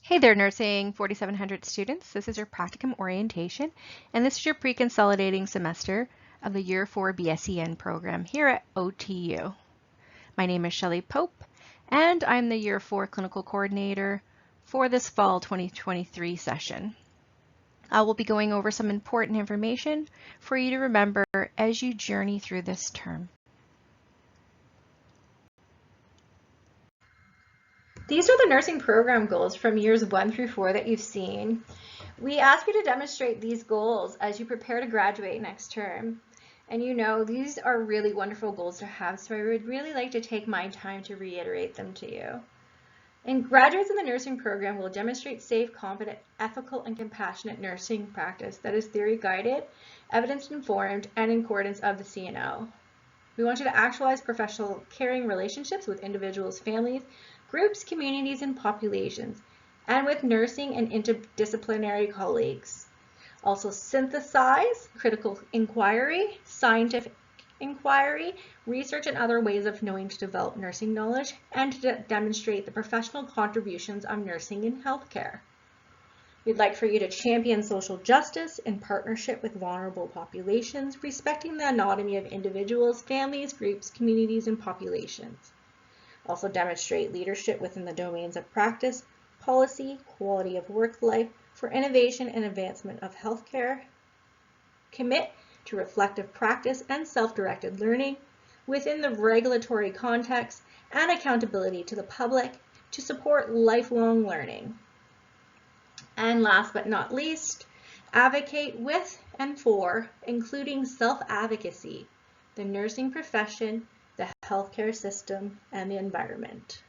Hey there, Nursing 4700 students. This is your practicum orientation, and this is your pre-consolidating semester of the Year 4 BSEN program here at OTU. My name is Shelley Pope, and I'm the Year 4 Clinical Coordinator for this fall 2023 session. I will be going over some important information for you to remember as you journey through this term. These are the nursing program goals from years 1 through 4 that you've seen. We ask you to demonstrate these goals as you prepare to graduate next term. And you know, these are really wonderful goals to have, so I would really like to take my time to reiterate them to you. And graduates in the nursing program will demonstrate safe, confident, ethical, and compassionate nursing practice that is theory-guided, evidence-informed, and in accordance of the CNO. We want you to actualize professional caring relationships with individuals, families, groups, communities, and populations, and with nursing and interdisciplinary colleagues. Also synthesize critical inquiry, scientific inquiry, research, and other ways of knowing to develop nursing knowledge and to demonstrate the professional contributions of nursing in healthcare. We'd like for you to champion social justice in partnership with vulnerable populations, respecting the autonomy of individuals, families, groups, communities, and populations. Also demonstrate leadership within the domains of practice, policy, quality of work life for innovation and advancement of healthcare. Commit to reflective practice and self-directed learning within the regulatory context and accountability to the public to support lifelong learning. And last but not least, advocate with and for, including self-advocacy, the nursing profession, the healthcare system, and the environment.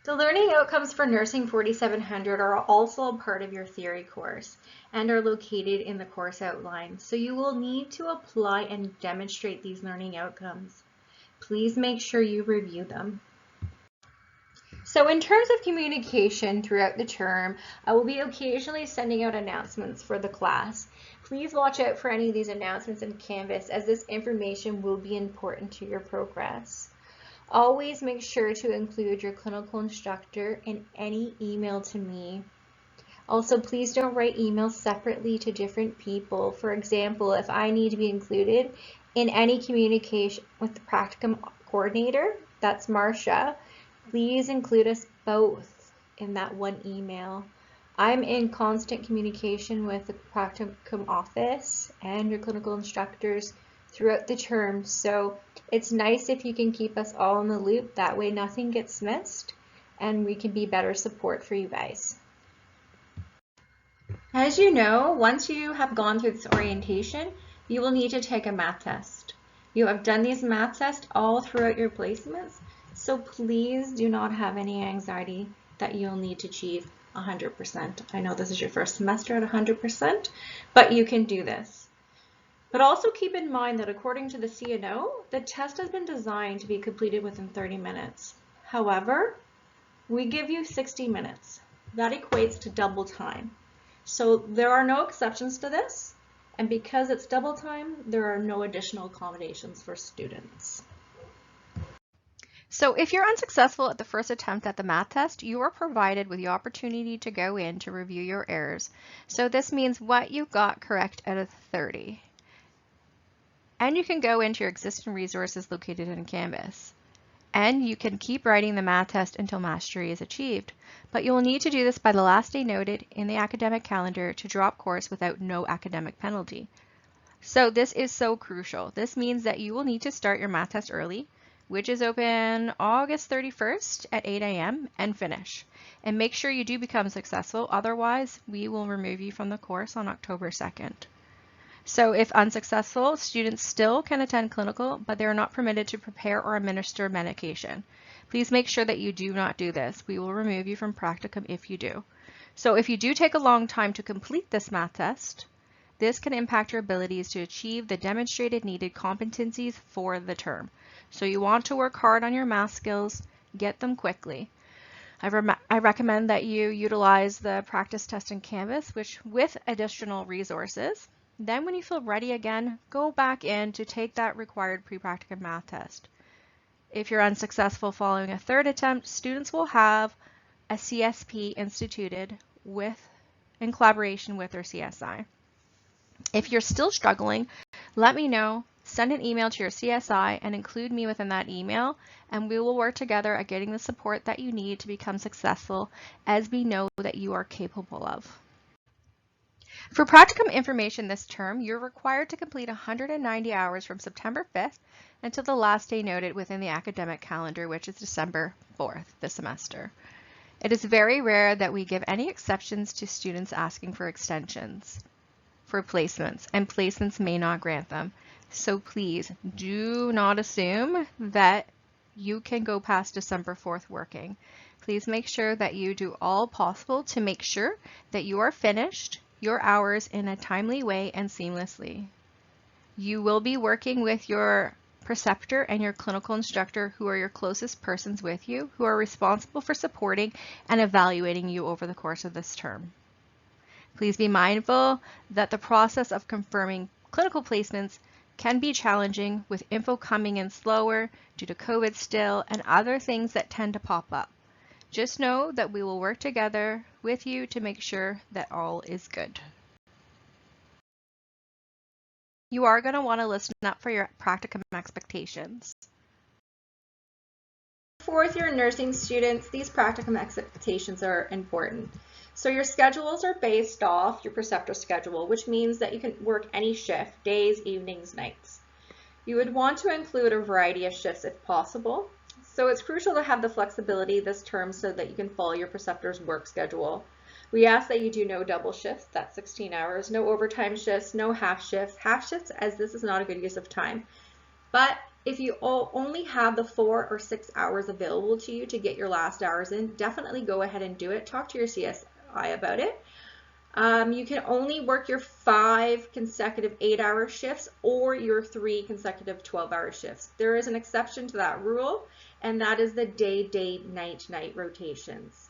The learning outcomes for Nursing 4700 are also a part of your theory course and are located in the course outline, so you will need to apply and demonstrate these learning outcomes. Please make sure you review them. So in terms of communication throughout the term, I will be occasionally sending out announcements for the class. Please watch out for any of these announcements in Canvas, as this information will be important to your progress. Always make sure to include your clinical instructor in any email to me. Also, please don't write emails separately to different people. For example, if I need to be included in any communication with the practicum coordinator, that's Marcia, please include us both in that one email. I'm in constant communication with the practicum office and your clinical instructors throughout the term, so it's nice if you can keep us all in the loop. That way nothing gets missed and we can be better support for you guys. As you know, once you have gone through this orientation, you will need to take a math test. You have done these math tests all throughout your placements, so please do not have any anxiety that you'll need to achieve 100%. I know this is your first semester at 100%, but you can do this. But also keep in mind that according to the CNO, the test has been designed to be completed within 30 minutes. However, we give you 60 minutes. That equates to double time. So there are no exceptions to this, and because it's double time, there are no additional accommodations for students. So if you're unsuccessful at the first attempt at the math test, you are provided with the opportunity to go in to review your errors. So this means what you got correct out of 30. And you can go into your existing resources located in Canvas. And you can keep writing the math test until mastery is achieved. But you will need to do this by the last day noted in the academic calendar to drop course without no academic penalty. So this is so crucial. This means that you will need to start your math test early, which is open August 31st at 8 a.m. and finish. And make sure you do become successful, otherwise we will remove you from the course on October 2nd. So if unsuccessful, students still can attend clinical, but they are not permitted to prepare or administer medication. Please make sure that you do not do this. We will remove you from practicum if you do. So if you do take a long time to complete this math test, this can impact your abilities to achieve the demonstrated needed competencies for the term. So you want to work hard on your math skills, get them quickly. I recommend that you utilize the practice test in Canvas, which with additional resources. Then when you feel ready again, go back in to take that required pre-practicum math test. If you're unsuccessful following a third attempt, students will have a CSP instituted in collaboration with their CSI. If you're still struggling, let me know. Send an email to your CSI and include me within that email, and we will work together at getting the support that you need to become successful, as we know that you are capable of. For practicum information this term, you're required to complete 190 hours from September 5th until the last day noted within the academic calendar, which is December 4th this semester. It is very rare that we give any exceptions to students asking for extensions for placements, and placements may not grant them. So please do not assume that you can go past December 4th working. Please make sure that you do all possible to make sure that you are finished your hours in a timely way and seamlessly. You will be working with your preceptor and your clinical instructor, who are your closest persons with you, who are responsible for supporting and evaluating you over the course of this term. Please be mindful that the process of confirming clinical placements can be challenging, with info coming in slower due to COVID still and other things that tend to pop up. Just know that we will work together with you to make sure that all is good. You are going to want to listen up for your practicum expectations. Fourth year nursing students, these practicum expectations are important. So your schedules are based off your preceptor schedule, which means that you can work any shift, days, evenings, nights. You would want to include a variety of shifts if possible. So it's crucial to have the flexibility this term so that you can follow your preceptor's work schedule. We ask that you do no double shifts, that's 16 hours, no overtime shifts, no half shifts, as this is not a good use of time. But if you only have the 4 or 6 hours available to you to get your last hours in, definitely go ahead and do it. Talk to your CSI about it. You can only work your 5 consecutive 8-hour shifts or your 3 consecutive 12-hour shifts. There is an exception to that rule, and that is the day, night rotations,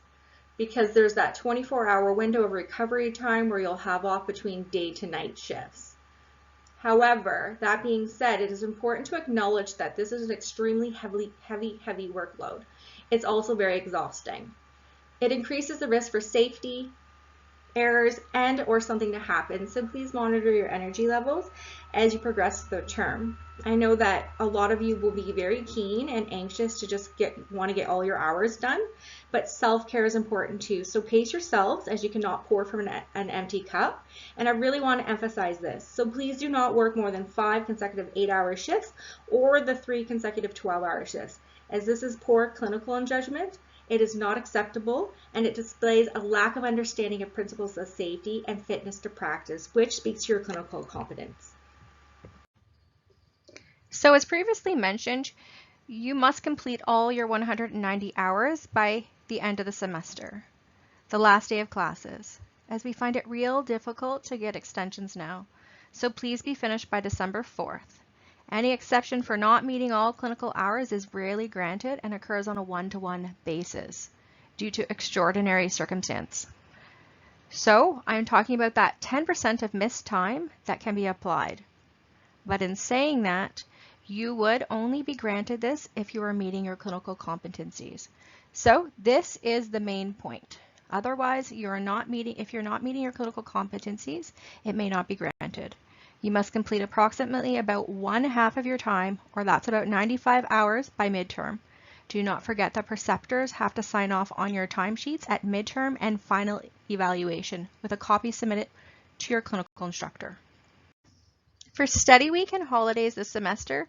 because there's that 24-hour window of recovery time where you'll have off between day to night shifts. However, that being said, it is important to acknowledge that this is an extremely heavy workload. It's also very exhausting. It increases the risk for safety, errors, and or something to happen. So please monitor your energy levels as you progress through the term. I know that a lot of you will be very keen and anxious to just want to get all your hours done, but self-care is important too. So pace yourselves, as you cannot pour from an empty cup. And I really want to emphasize this. So please do not work more than 5 consecutive 8-hour shifts or the 3 consecutive 12-hour shifts, as this is poor clinical judgment. It is not acceptable, and it displays a lack of understanding of principles of safety and fitness to practice, which speaks to your clinical competence. So as previously mentioned, you must complete all your 190 hours by the end of the semester, the last day of classes, as we find it real difficult to get extensions now. So please be finished by December 4th. Any exception for not meeting all clinical hours is rarely granted and occurs on a one-to-one basis due to extraordinary circumstance. So I'm talking about that 10% of missed time that can be applied. But in saying that, you would only be granted this if you are meeting your clinical competencies. So this is the main point. Otherwise, if you're not meeting your clinical competencies, it may not be granted. You must complete approximately about 1/2 of your time, or that's about 95 hours by midterm. Do not forget that preceptors have to sign off on your timesheets at midterm and final evaluation, with a copy submitted to your clinical instructor. For study week and holidays this semester,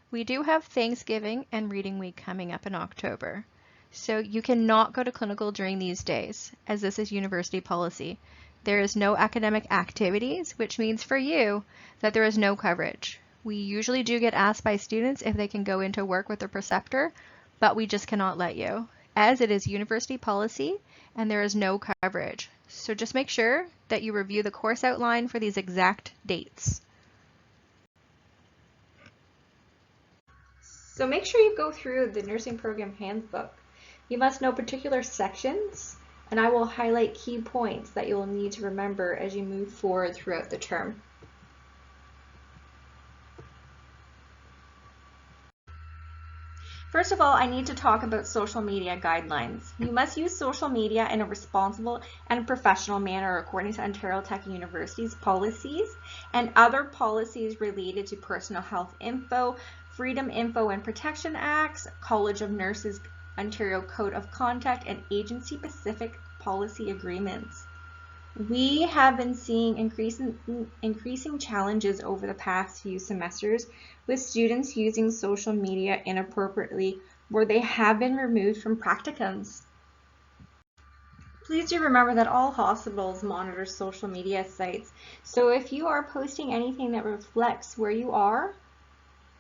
we do have Thanksgiving and Reading Week coming up in October. So you cannot go to clinical during these days, as this is university policy. There is no academic activities, which means for you that there is no coverage. We usually do get asked by students if they can go into work with their preceptor, but we just cannot let you, as it is university policy and there is no coverage. So just make sure that you review the course outline for these exact dates. So make sure you go through the nursing program handbook. You must know particular sections, and I will highlight key points that you'll need to remember as you move forward throughout the term. First of all, I need to talk about social media guidelines. You must use social media in a responsible and professional manner according to Ontario Tech University's policies and other policies related to personal health info, Freedom Info and Protection Acts, College of Nurses Ontario Code of Conduct, and agency-specific policy agreements. We have been seeing increasing challenges over the past few semesters with students using social media inappropriately, where they have been removed from practicums. Please do remember that all hospitals monitor social media sites, so if you are posting anything that reflects where you are,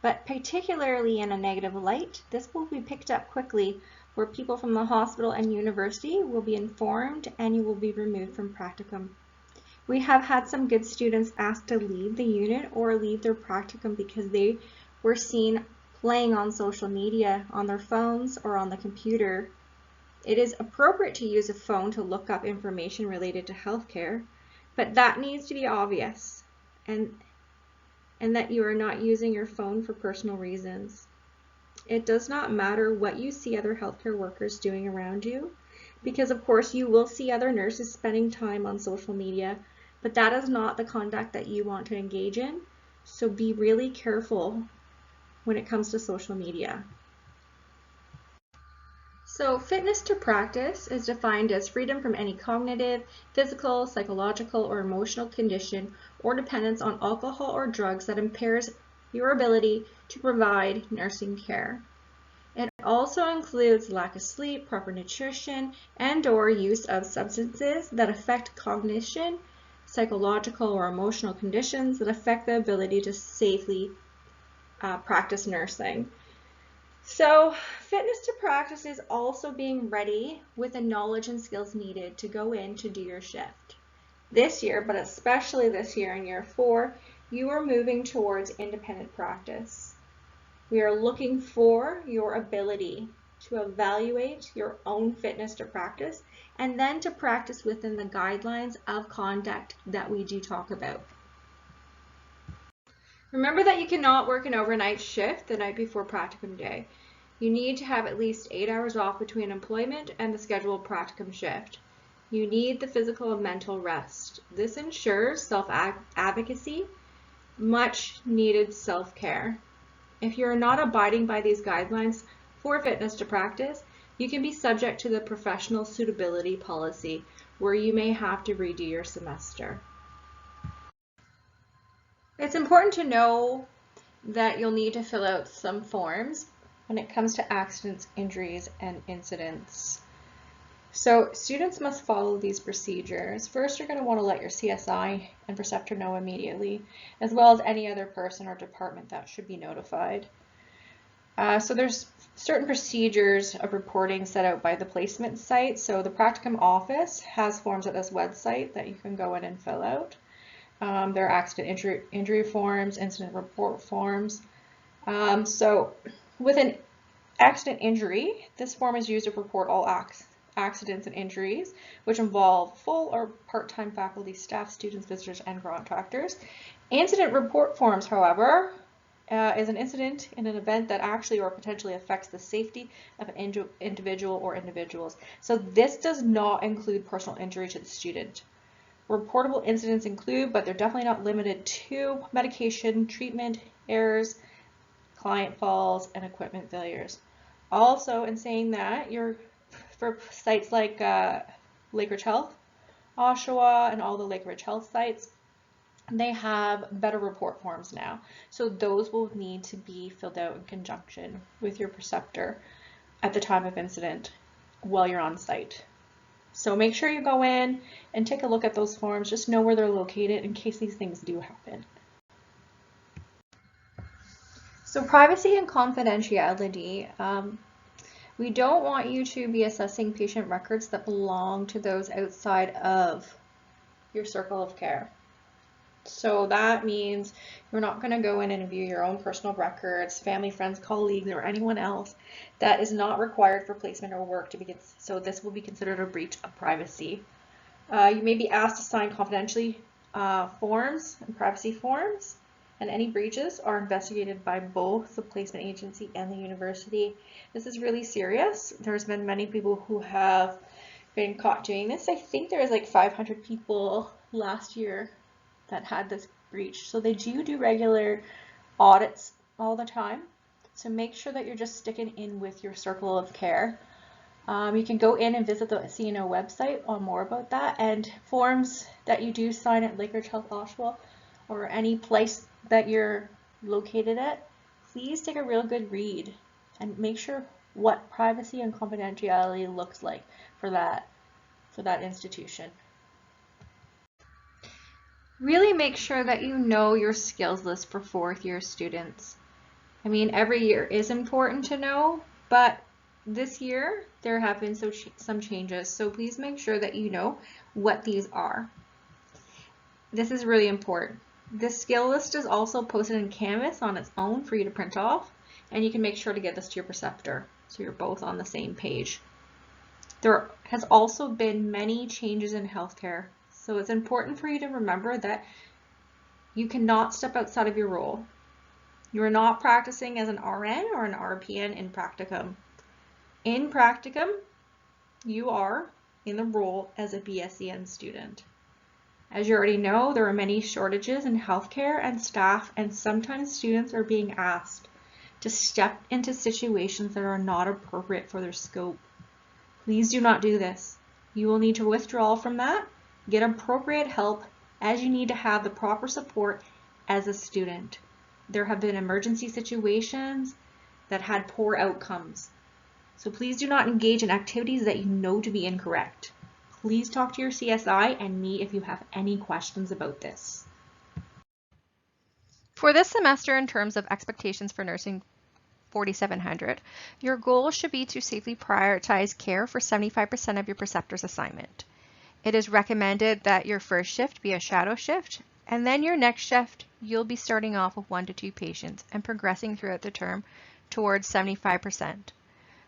but particularly in a negative light, this will be picked up quickly, where people from the hospital and university will be informed and you will be removed from practicum. We have had some good students asked to leave the unit or leave their practicum because they were seen playing on social media on their phones or on the computer. It is appropriate to use a phone to look up information related to healthcare, but that needs to be obvious and that you are not using your phone for personal reasons. It does not matter what you see other healthcare workers doing around you, because of course you will see other nurses spending time on social media, but that is not the conduct that you want to engage in, so be really careful when it comes to social media. So fitness to practice is defined as freedom from any cognitive, physical, psychological, or emotional condition or dependence on alcohol or drugs that impairs your ability to provide nursing care. It also includes lack of sleep, proper nutrition, and/or use of substances that affect cognition, psychological or emotional conditions that affect the ability to safely practice nursing. So fitness to practice is also being ready with the knowledge and skills needed to go in to do your shift. This year, but especially this year in year 4, you are moving towards independent practice. We are looking for your ability to evaluate your own fitness to practice and then to practice within the guidelines of conduct that we do talk about. Remember that you cannot work an overnight shift the night before practicum day. You need to have at least 8 hours off between employment and the scheduled practicum shift. You need the physical and mental rest. This ensures self-advocacy, much needed self-care. If you're not abiding by these guidelines for fitness to practice, you can be subject to the professional suitability policy, where you may have to redo your semester. It's important to know that you'll need to fill out some forms when it comes to accidents, injuries, and incidents. So students must follow these procedures. First, you're going to want to let your CSI and preceptor know immediately, as well as any other person or department that should be notified. So there's certain procedures of reporting set out by the placement site. So the practicum office has forms at this website that you can go in and fill out. There are accident injury forms, incident report forms. So with an accident injury, this form is used to report all accidents and injuries, which involve full or part-time faculty, staff, students, visitors, and contractors. Incident report forms, however, is an incident in an event that actually or potentially affects the safety of an individual or individuals. So this does not include personal injury to the student. Reportable incidents include, but they're definitely not limited to, medication, treatment, errors, client falls, and equipment failures. Also, in saying that, for sites like Lake Ridge Health, Oshawa, and all the Lake Ridge Health sites, they have better report forms now. So those will need to be filled out in conjunction with your preceptor at the time of incident while you're on site. So make sure you go in and take a look at those forms. Just know where they're located in case these things do happen. So privacy and confidentiality. We don't want you to be assessing patient records that belong to those outside of your circle of care. So that means you're not going to go in and view your own personal records, family, friends, colleagues, or anyone else that is not required for placement or work to be. So this will be considered a breach of privacy. You may be asked to sign confidentially forms and privacy forms. and any breaches are investigated by both the placement agency and the university. This is really serious. There's been many people who have been caught doing this. I think there was like 500 people last year that had this breach. So they do regular audits all the time. So make sure that you're just sticking in with your circle of care. You can go in and visit the CNO website on more about that, and forms that you do sign at Lakeridge Health Oshawa or any place that you're located at, please take a real good read and make sure what privacy and confidentiality looks like for that institution. Really make sure that you know your skills list for fourth year students. I mean, every year is important to know, but this year there have been some changes, so please make sure that you know what these are. This is really important. This skill list is also posted in Canvas on its own for you to print off, and you can make sure to get this to your preceptor so you're both on the same page. There has also been many changes in healthcare, so it's important for you to remember that you cannot step outside of your role. You are not practicing as an RN or an RPN in practicum. In practicum, you are in the role as a BSEN student. As you already know, there are many shortages in healthcare and staff, and sometimes students are being asked to step into situations that are not appropriate for their scope. Please do not do this. You will need to withdraw from that, get appropriate help, as you need to have the proper support as a student. There have been emergency situations that had poor outcomes. So please do not engage in activities that you know to be incorrect. Please talk to your CSI and me if you have any questions about this. For this semester, in terms of expectations for nursing 4700, your goal should be to safely prioritize care for 75% of your preceptor's assignment. It is recommended that your first shift be a shadow shift, and then your next shift, you'll be starting off with 1 to 2 patients and progressing throughout the term towards 75%.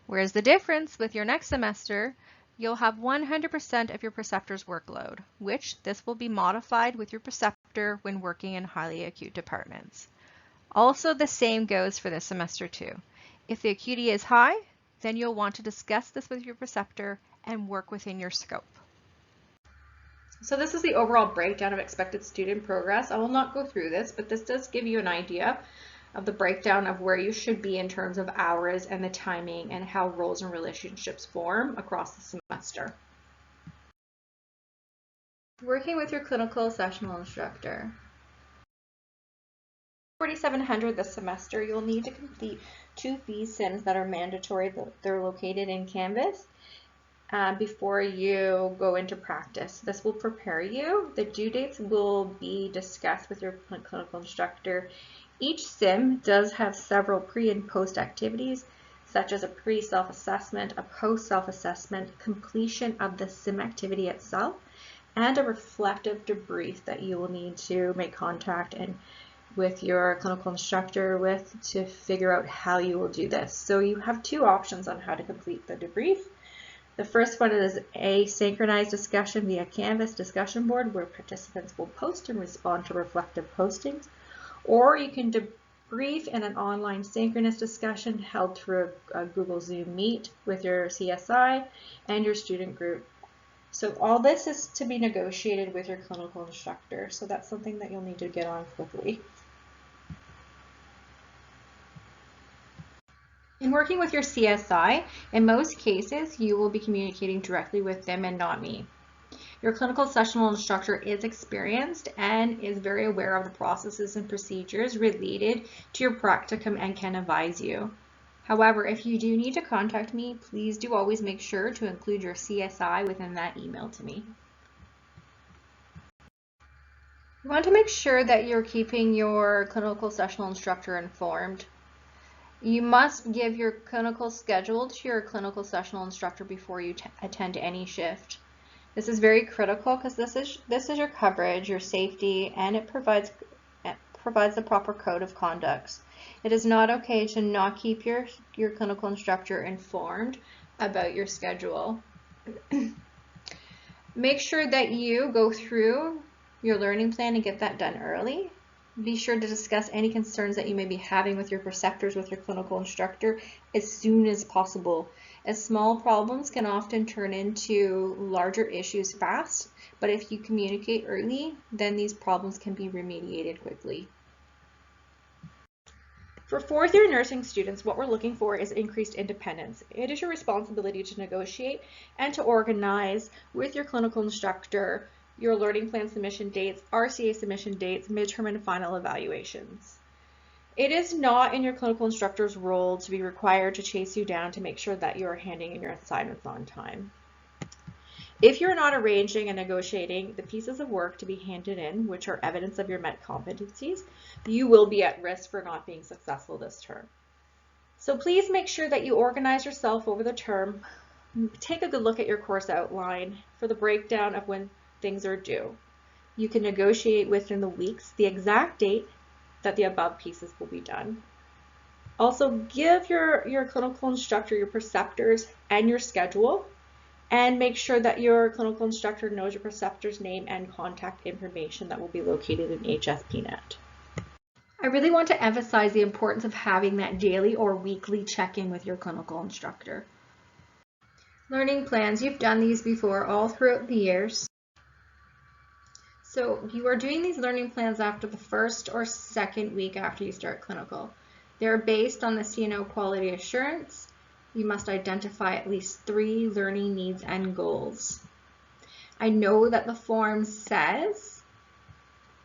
Whereas the difference with your next semester, you'll have 100% of your preceptor's workload, which this will be modified with your preceptor when working in highly acute departments. Also, the same goes for this semester too. If the acuity is high, then you'll want to discuss this with your preceptor and work within your scope. So this is the overall breakdown of expected student progress. I will not go through this, but this does give you an idea of the breakdown of where you should be in terms of hours and the timing and how roles and relationships form across the semester. Working with your clinical sessional instructor. 4700 this semester, you'll need to complete 2 VSIMs that are mandatory. They're located in Canvas before you go into practice. This will prepare you. The due dates will be discussed with your clinical instructor. Each sim does have several pre and post activities, such as a pre-self-assessment, a post-self-assessment, completion of the sim activity itself, and a reflective debrief that you will need to make contact and with your clinical instructor with to figure out how you will do this. So you have 2 options on how to complete the debrief. The first one is a synchronized discussion via Canvas discussion board where participants will post and respond to reflective postings, or you can debrief in an online synchronous discussion held through a Google Zoom Meet with your CSI and your student group. So all this is to be negotiated with your clinical instructor, so that's something that you'll need to get on quickly. In working with your CSI, in most cases, you will be communicating directly with them and not me. Your clinical sessional instructor is experienced and is very aware of the processes and procedures related to your practicum and can advise you. However, if you do need to contact me, please do always make sure to include your CSI within that email to me. You want to make sure that you're keeping your clinical sessional instructor informed. You must give your clinical schedule to your clinical sessional instructor before you attend any shift. This is very critical because this is your coverage, your safety, and it provides the proper code of conduct. It is not okay to not keep your clinical instructor informed about your schedule. Make sure that you go through your learning plan and get that done early. Be sure to discuss any concerns that you may be having with your preceptors with your clinical instructor as soon as possible, as small problems can often turn into larger issues fast, but if you communicate early, then these problems can be remediated quickly. For fourth-year nursing students, what we're looking for is increased independence. It is your responsibility to negotiate and to organize with your clinical instructor your learning plan submission dates, RCA submission dates, midterm and final evaluations. It is not in your clinical instructor's role to be required to chase you down to make sure that you are handing in your assignments on time. If you're not arranging and negotiating the pieces of work to be handed in, which are evidence of your met competencies, you will be at risk for not being successful this term. So please make sure that you organize yourself over the term. Take a good look at your course outline for the breakdown of when things are due. You can negotiate within the weeks the exact date that the above pieces will be done. Also, give your clinical instructor your preceptors and your schedule, and make sure that your clinical instructor knows your preceptor's name and contact information that will be located in HSPNet. I really want to emphasize the importance of having that daily or weekly check-in with your clinical instructor. Learning plans, you've done these before all throughout the years. So you are doing these learning plans after the first or second week after you start clinical. They're based on the CNO quality assurance. You must identify at least 3 learning needs and goals. I know that the form says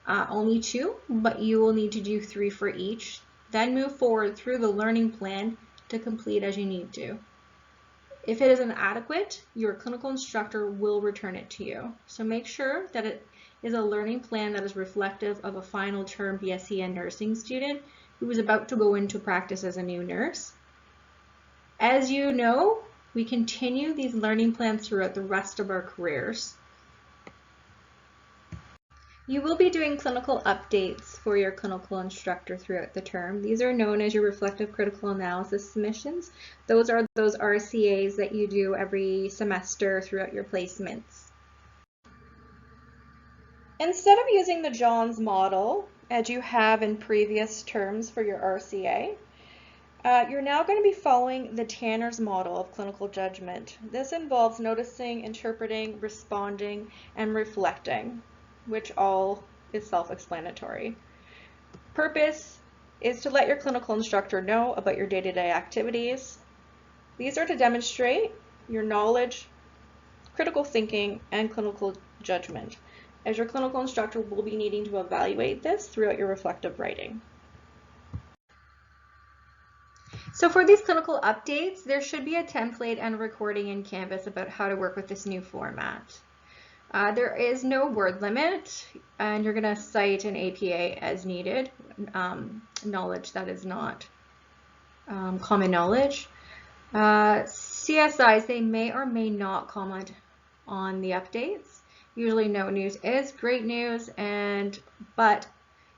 only 2, but you will need to do 3 for each. Then move forward through the learning plan to complete as you need to. If it is inadequate, your clinical instructor will return it to you. So make sure that it is a learning plan that is reflective of a final term BSc and nursing student who is about to go into practice as a new nurse. As you know, we continue these learning plans throughout the rest of our careers. You will be doing clinical updates for your clinical instructor throughout the term. These are known as your reflective critical analysis submissions. Those are those RCAs that you do every semester throughout your placements. Instead of using the Johns model, as you have in previous terms for your RCA, you're now going to be following the Tanner's model of clinical judgment. This involves noticing, interpreting, responding, and reflecting, which all is self-explanatory. Purpose is to let your clinical instructor know about your day-to-day activities. These are to demonstrate your knowledge, critical thinking, and clinical judgment, as your clinical instructor will be needing to evaluate this throughout your reflective writing. So for these clinical updates, there should be a template and a recording in Canvas about how to work with this new format. There is no word limit, and you're going to cite an APA as needed, knowledge that is not common knowledge. CSIs, they may or may not comment on the updates. Usually no news is great news, but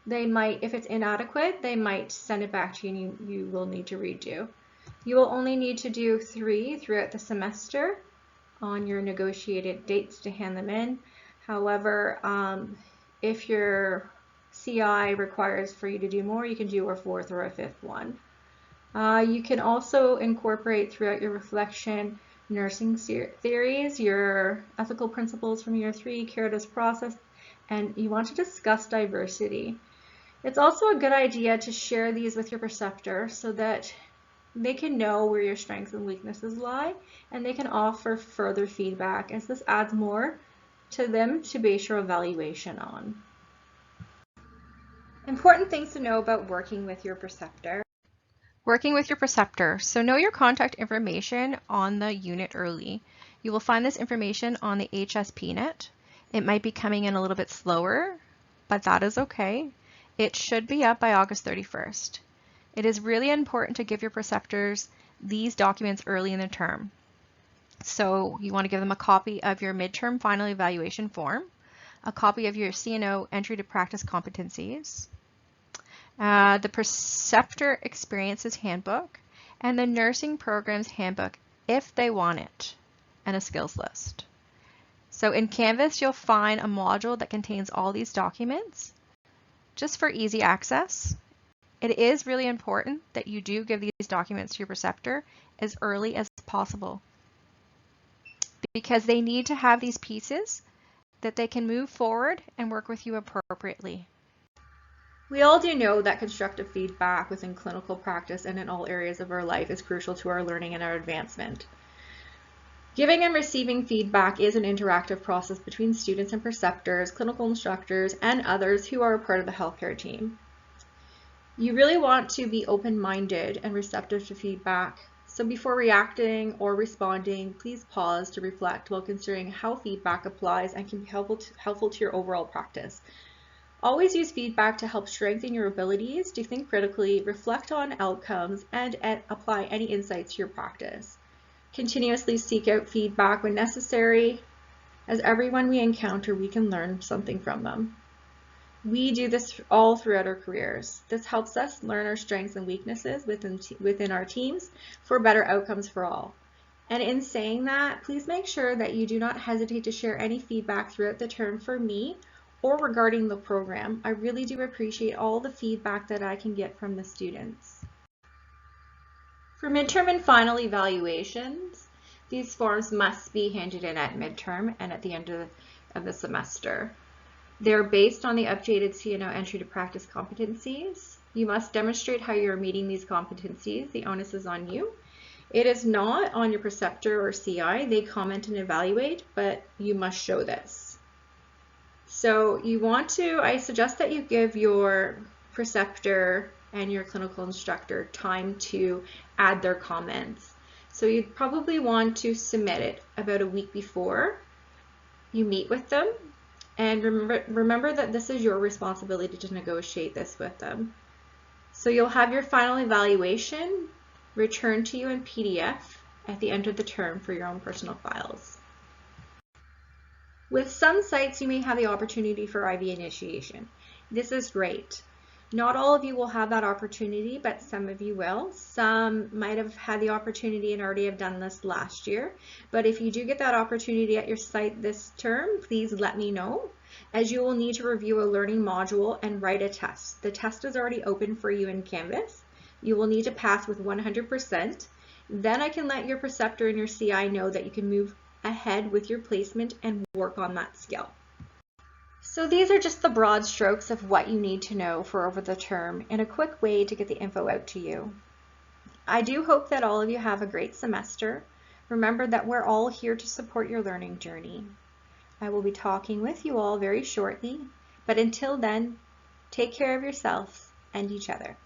they might, if it's inadequate, they might send it back to you and you will need to redo. You will only need to do 3 throughout the semester on your negotiated dates to hand them in. However, if your CI requires for you to do more, you can do a 4th or a 5th one. You can also incorporate throughout your reflection nursing theories, your ethical principles from year 3, care as process, and you want to discuss diversity. It's also a good idea to share these with your preceptor so that they can know where your strengths and weaknesses lie, and they can offer further feedback, as this adds more to them to base your evaluation on. Important things to know about working with your preceptor. Working with your preceptor. So know your contact information on the unit early. You will find this information on the HSPNet. It might be coming in a little bit slower, but that is okay. It should be up by August 31st. It is really important to give your preceptors these documents early in the term. So you want to give them a copy of your midterm final evaluation form, a copy of your CNO entry to practice competencies, the preceptor experiences handbook, and the nursing program's handbook if they want it, and a skills list. So in Canvas, you'll find a module that contains all these documents. Just for easy access, it is really important that you do give these documents to your preceptor as early as possible, because they need to have these pieces that they can move forward and work with you appropriately. We all do know that constructive feedback within clinical practice and in all areas of our life is crucial to our learning and our advancement. Giving and receiving feedback is an interactive process between students and preceptors, clinical instructors, and others who are a part of the healthcare team. You really want to be open-minded and receptive to feedback. So before reacting or responding, please pause to reflect while considering how feedback applies and can be helpful to your overall practice. Always use feedback to help strengthen your abilities to think critically, reflect on outcomes, and apply any insights to your practice. Continuously seek out feedback when necessary, as everyone we encounter, we can learn something from them. We do this all throughout our careers. This helps us learn our strengths and weaknesses within our teams for better outcomes for all. And in saying that, please make sure that you do not hesitate to share any feedback throughout the term for me or regarding the program. I really do appreciate all the feedback that I can get from the students. For midterm and final evaluations, these forms must be handed in at midterm and at the end of the semester. They're based on the updated CNO entry to practice competencies. You must demonstrate how you're meeting these competencies. The onus is on you. It is not on your preceptor or CI. They comment and evaluate, but you must show this. So I suggest that you give your preceptor and your clinical instructor time to add their comments. So you'd probably want to submit it about a week before you meet with them. And remember that this is your responsibility to negotiate this with them. So you'll have your final evaluation returned to you in PDF at the end of the term for your own personal files. With some sites, you may have the opportunity for IV initiation. This is great. Not all of you will have that opportunity, but some of you will. Some might have had the opportunity and already have done this last year. But if you do get that opportunity at your site this term, please let me know, as you will need to review a learning module and write a test. The test is already open for you in Canvas. You will need to pass with 100%. Then I can let your preceptor and your CI know that you can move ahead with your placement and work on that skill. So these are just the broad strokes of what you need to know for over the term and a quick way to get the info out to you. I do hope that all of you have a great semester. Remember that we're all here to support your learning journey. I will be talking with you all very shortly, but until then, take care of yourselves and each other.